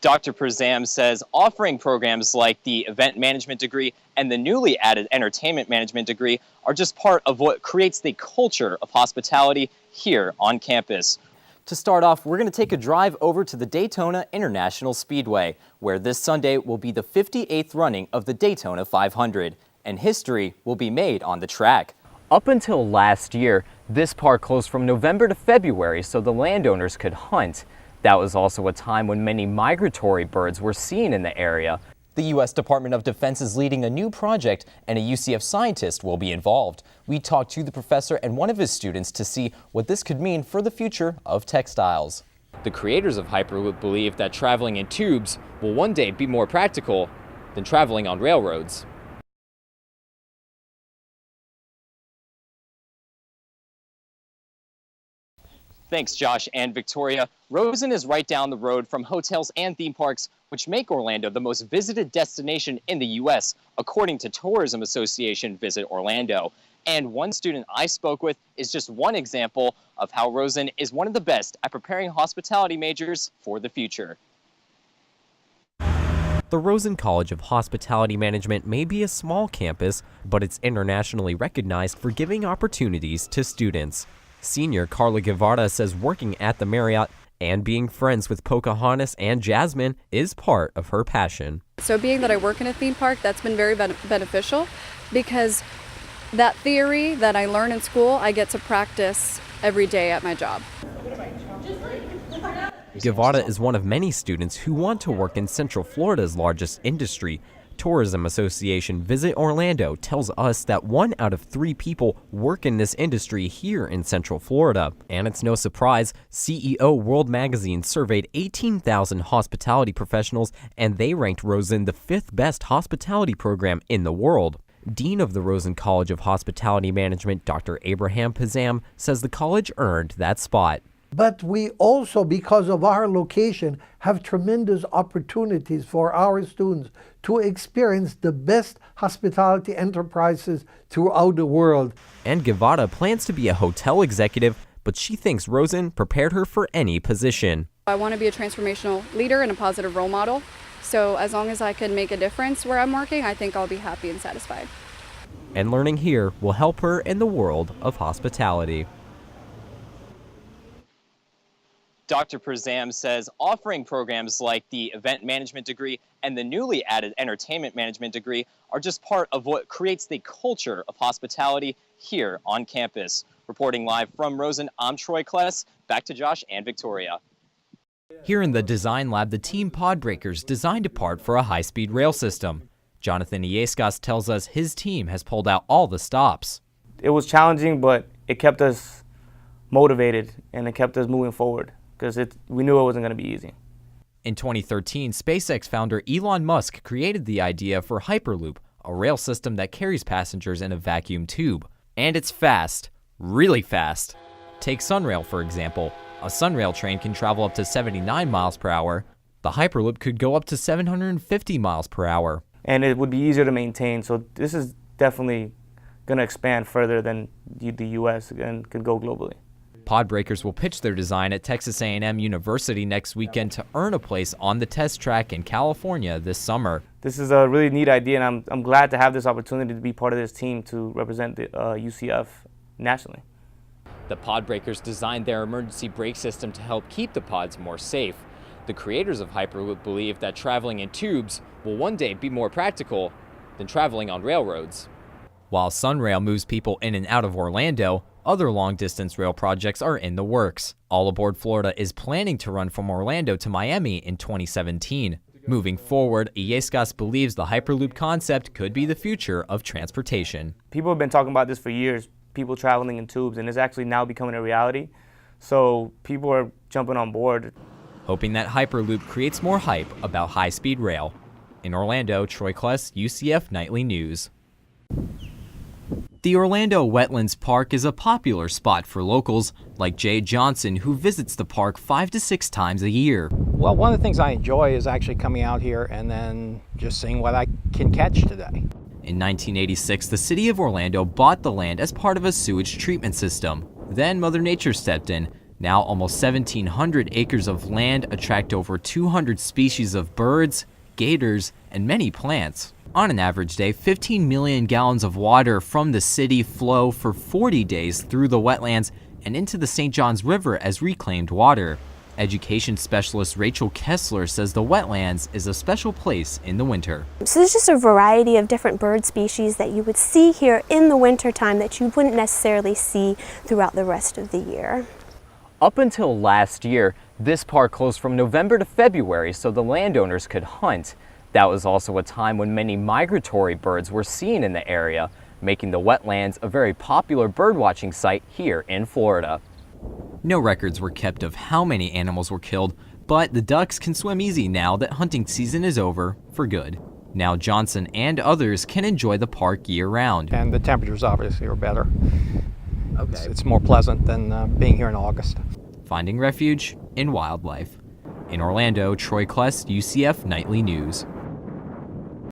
Dr. Przam says offering programs like the event management degree and the newly added entertainment management degree are just part of what creates the culture of hospitality here on campus. To start off, we're going to take a drive over to the Daytona International Speedway, where this Sunday will be the 58th running of the Daytona 500, and history will be made on the track. Up until last year, this park closed from November to February so the landowners could hunt. That was also a time when many migratory birds were seen in the area. The U.S. Department of Defense is leading a new project, and a UCF scientist will be involved. We talked to the professor and one of his students to see what this could mean for the future of textiles. The creators of Hyperloop believe that traveling in tubes will one day be more practical than traveling on railroads. Thanks, Josh and Victoria. Rosen is right down the road from hotels and theme parks, which make Orlando the most visited destination in the U.S., according to Tourism Association Visit Orlando. And one student I spoke with is just one example of how Rosen is one of the best at preparing hospitality majors for the future. The Rosen College of Hospitality Management may be a small campus, but it's internationally recognized for giving opportunities to students. Senior Carla Guevara says working at the Marriott and being friends with Pocahontas and Jasmine is part of her passion. So being that I work in a theme park, that's been very beneficial because that theory that I learn in school, I get to practice every day at my job. Guevara is one of many students who want to work in Central Florida's largest industry. Tourism Association Visit Orlando tells us that 1 out of 3 people work in this industry here in Central Florida. And it's no surprise, CEO World Magazine surveyed 18,000 hospitality professionals, and they ranked Rosen the 5th best hospitality program in the world. Dean of the Rosen College of Hospitality Management, Dr. Abraham Przam, says the college earned that spot. But we also, because of our location, have tremendous opportunities for our students to experience the best hospitality enterprises throughout the world. And Guevara plans to be a hotel executive, but she thinks Rosen prepared her for any position. I want to be a transformational leader and a positive role model. So as long as I can make a difference where I'm working, I think I'll be happy and satisfied. And learning here will help her in the world of hospitality. Dr. Przam says offering programs like the event management degree and the newly added entertainment management degree are just part of what creates the culture of hospitality here on campus. Reporting live from Rosen, I'm Troy Kless. Back to Josh and Victoria. Here in the design lab, the team Podbreakers designed a part for a high-speed rail system. Jonathan Iescas tells us his team has pulled out all the stops. It was challenging, but it kept us motivated and it kept us moving forward, because we knew it wasn't going to be easy. In 2013, SpaceX founder Elon Musk created the idea for Hyperloop, a rail system that carries passengers in a vacuum tube. And it's fast, really fast. Take Sunrail, for example. A Sunrail train can travel up to 79 miles per hour. The Hyperloop could go up to 750 miles per hour. And it would be easier to maintain, so this is definitely going to expand further than the U.S. and could go globally. Podbreakers will pitch their design at Texas A&M University next weekend to earn a place on the test track in California this summer. This is a really neat idea, and I'm glad to have this opportunity to be part of this team to represent the UCF nationally. The Podbreakers designed their emergency brake system to help keep the pods more safe. The creators of Hyperloop believe that traveling in tubes will one day be more practical than traveling on railroads. While Sunrail moves people in and out of Orlando, other long-distance rail projects are in the works. All Aboard Florida is planning to run from Orlando to Miami in 2017. Moving forward, Iescas believes the Hyperloop concept could be the future of transportation. People have been talking about this for years, people traveling in tubes, and it's actually now becoming a reality. So people are jumping on board. Hoping that Hyperloop creates more hype about high-speed rail. In Orlando, Troy Kless, UCF Knightly News. The Orlando Wetlands Park is a popular spot for locals like Jay Johnson, who visits the park 5 to 6 times a year. Well, one of the things I enjoy is actually coming out here and then just seeing what I can catch today. In 1986, the city of Orlando bought the land as part of a sewage treatment system. Then Mother Nature stepped in. Now, almost 1,700 acres of land attract over 200 species of birds, gators, and many plants. On an average day, 15 million gallons of water from the city flow for 40 days through the wetlands and into the St. Johns River as reclaimed water. Education specialist Rachel Kessler says the wetlands is a special place in the winter. So there's just a variety of different bird species that you would see here in the wintertime that you wouldn't necessarily see throughout the rest of the year. Up until last year, this park closed from November to February so the landowners could hunt. That was also a time when many migratory birds were seen in the area, making the wetlands a very popular birdwatching site here in Florida. No records were kept of how many animals were killed, but the ducks can swim easy now that hunting season is over for good. Now Johnson and others can enjoy the park year-round. And the temperatures obviously are better. Okay. It's more pleasant than being here in August. Finding refuge in wildlife. In Orlando, Troy Kless, UCF Knightly News.